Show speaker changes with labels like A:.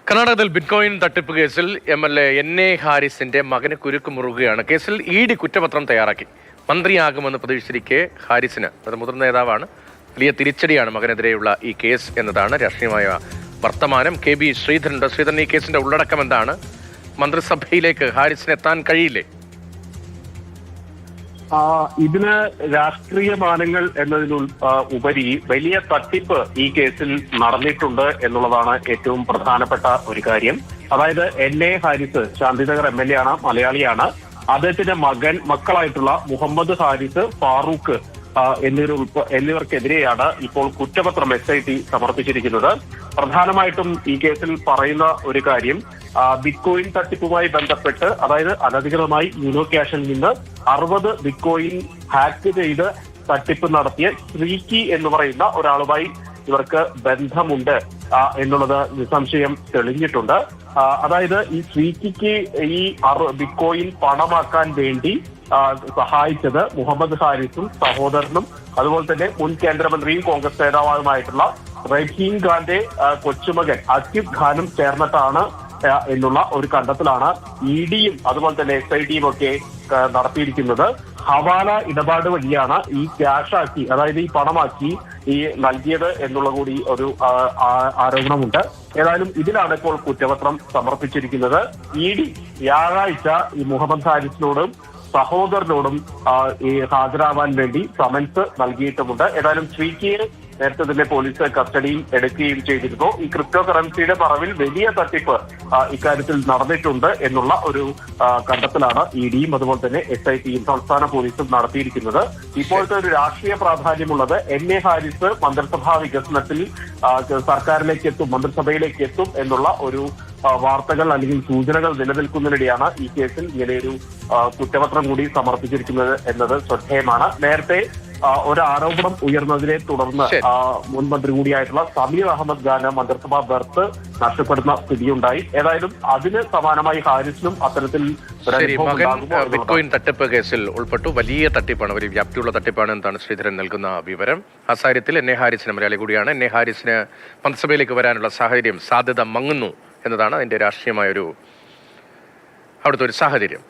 A: കർണാടകത്തിൽ ബിറ്റ്കോയിൻ തട്ടിപ്പ് കേസിൽ MLA NA ഹാരിസിന്റെ മകന് കുരുക്ക് മുറുകുകയാണ്. കേസിൽ ED കുറ്റപത്രം തയ്യാറാക്കി. മന്ത്രിയാകുമെന്ന് പ്രതീക്ഷിച്ചിരിക്കെ ഹാരിസിന്, അത് മുതിർന്ന നേതാവാണ്, വലിയ തിരിച്ചടിയാണ് മകനെതിരെയുള്ള ഈ കേസ് എന്നതാണ് രാഷ്ട്രീയമായ വർത്തമാനം. KB ശ്രീധരനുണ്ട്. ശ്രീധരൻ, ഈ കേസിന്റെ ഉള്ളടക്കം എന്താണ്? മന്ത്രിസഭയിലേക്ക് ഹാരിസിന് എത്താൻ കഴിയില്ലേ?
B: ഇതിന് രാഷ്ട്രീയ മാനങ്ങൾ എന്നതിനുപരി വലിയ തട്ടിപ്പ് ഈ കേസിൽ നടന്നിട്ടുണ്ട് എന്നുള്ളതാണ് ഏറ്റവും പ്രധാനപ്പെട്ട ഒരു കാര്യം. അതായത് NA ഹാരിസ് ശാന്തിനഗർ MLA ആണ്, മലയാളിയാണ്. അദ്ദേഹത്തിന്റെ മക്കളായിട്ടുള്ള മുഹമ്മദ് ഹാരിസ്, ഫാറൂഖ് എന്നിവർക്കെതിരെയാണ് ഇപ്പോൾ കുറ്റപത്രം SIT സമർപ്പിച്ചിരിക്കുന്നത്. പ്രധാനമായിട്ടും ഈ കേസിൽ പറയുന്ന ഒരു കാര്യം, ബിറ്റ്കോയിൻ തട്ടിപ്പുമായി ബന്ധപ്പെട്ട്, അതായത് അനധികൃതമായി യൂനോ ക്യാഷിൽ നിന്ന് 60 ബിറ്റ്കോയിൻ ഹാക്ക് ചെയ്ത് തട്ടിപ്പ് നടത്തിയ ശ്രീക്കി എന്ന് പറയുന്ന ഒരാളുമായി ഇവർക്ക് ബന്ധമുണ്ട് എന്നുള്ളത് നിസ്സംശയം തെളിഞ്ഞിട്ടുണ്ട്. അതായത് ഈ ശ്രീക്കിക്ക് ഈ ബിറ്റ്കോയിൻ പണമാക്കാൻ വേണ്ടി സഹായിച്ചത് മുഹമ്മദ് ഹാരിസും സഹോദരനും അതുപോലെ തന്നെ മുൻ കേന്ദ്രമന്ത്രിയും കോൺഗ്രസ് നേതാവുമായിട്ടുള്ള റഹീം ഖാന്റെ കൊച്ചുമകൻ അക്കിബ് ഖാനും ചേർന്നിട്ടാണ് എന്നുള്ള ഒരു കണ്ടെത്തലാണ് EDയും അതുപോലെ തന്നെ SITയും ഒക്കെ നടത്തിയിരിക്കുന്നത്. ഹവാല ഇടപാട് വഴിയാണ് ഈ ക്യാഷാക്കി, അതായത് ഈ പണമാക്കി ഈ നൽകിയത് എന്നുള്ള കൂടി ഒരു ആരോപണമുണ്ട്. ഏതായാലും ഇതിലാണ് ഇപ്പോൾ കുറ്റപത്രം സമർപ്പിച്ചിരിക്കുന്നത്. ED വ്യാഴാഴ്ച ഈ മുഹമ്മദ് ഹാരിസിനോടും സഹോദരനോടും ഈ ഹാജരാവാൻ വേണ്ടി സമൻസ് നൽകിയിട്ടുമുണ്ട്. ഏതായാലും ശ്രീക്കിയെ നേരത്തെ തന്നെ പോലീസ് കസ്റ്റഡിയിൽ എടുക്കുകയും ചെയ്തിരുന്നു. ഈ ക്രിപ്റ്റോ കറൻസിയുടെ മറവിൽ വലിയ തട്ടിപ്പ് ഇക്കാര്യത്തിൽ നടന്നിട്ടുണ്ട് എന്നുള്ള ഒരു കണ്ടെത്തലാണ് EDയും അതുപോലെ തന്നെ SITയും സംസ്ഥാന പോലീസും നടത്തിയിരിക്കുന്നത്. ഇപ്പോഴത്തെ ഒരു രാഷ്ട്രീയ പ്രാധാന്യമുള്ളത് NA ഹാരിസ് മന്ത്രിസഭാ വികസനത്തിൽ സർക്കാരിലേക്ക് എത്തും, മന്ത്രിസഭയിലേക്ക് എത്തും എന്നുള്ള ഒരു വാർത്തകൾ അല്ലെങ്കിൽ സൂചനകൾ നിലനിൽക്കുന്നതിനിടെയാണ് ഈ കേസിൽ ഇങ്ങനെയൊരു കുറ്റപത്രം കൂടി സമർപ്പിച്ചിരിക്കുന്നത് എന്നത് ശ്രദ്ധേയമാണ്. നേരത്തെ ഒരു ആരോപണം ഉയർന്നതിനെ തുടർന്ന് മുൻ മന്ത്രി കൂടിയായിട്ടുള്ള സമീർ അഹമ്മദ് ഖാന് മന്ത്രിസഭാ ബർത്ത് നഷ്ടപ്പെടുന്ന സ്ഥിതിയുണ്ടായി. ഏതായാലും അതിന് സമാനമായി ഹാരിസിനും അത്തരത്തിൽ
A: ബിറ്റ്കോയിൻ തട്ടിപ്പ് കേസിൽ ഉൾപ്പെട്ടു. വലിയ തട്ടിപ്പാണ്, വലിയ വ്യാപ്തിയുള്ള തട്ടിപ്പാണ് എന്നാണ് ശ്രീധരൻ നൽകുന്ന വിവരം. അസാര്യത്തിൽ NA ഹാരിസിന്, മലയാളി കൂടിയാണ്, NA ഹാരിസിന് മന്ത്രിസഭയിലേക്ക് വരാനുള്ള സാധ്യത മങ്ങുന്നു എന്നതാണ് അതിന്റെ രാഷ്ട്രീയമായൊരു അവിടുത്തെ ഒരു സാഹചര്യം.